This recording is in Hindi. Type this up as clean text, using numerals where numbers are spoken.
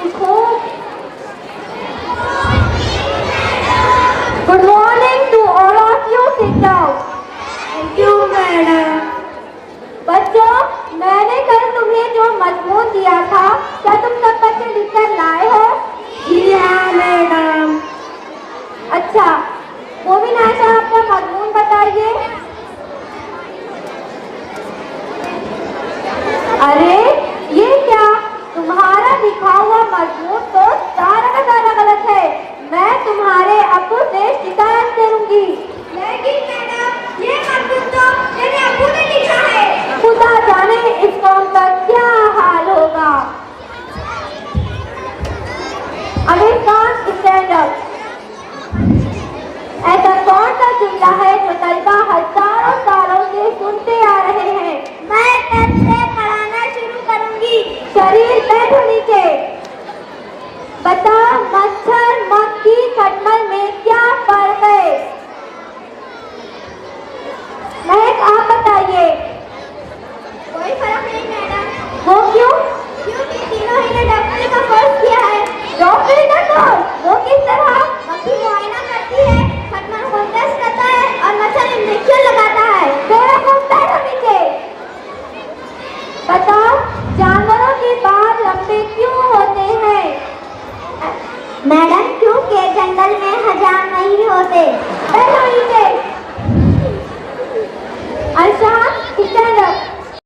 उठो। Good morning to all of you, sit down. Thank you madam. बच्चों, मैंने कल तुम्हें जो मजमून दिया था, क्या तुम सब बच्चे लिखकर लाए हो? जी हाँ मैडम। अच्छा, मोमिन आयशा अपना मजमून बताइए। अरे ये क्या, तुम्हारा लिखा हुआ मजमून तो सारा का सारा गलत है। मैं तुम्हारे अब्बू से शिकायत करूंगी। लेकिन मैडम, ये मजमून तो मेरे अब्बू ने लिखा है। खुदा जाने इस कौम तक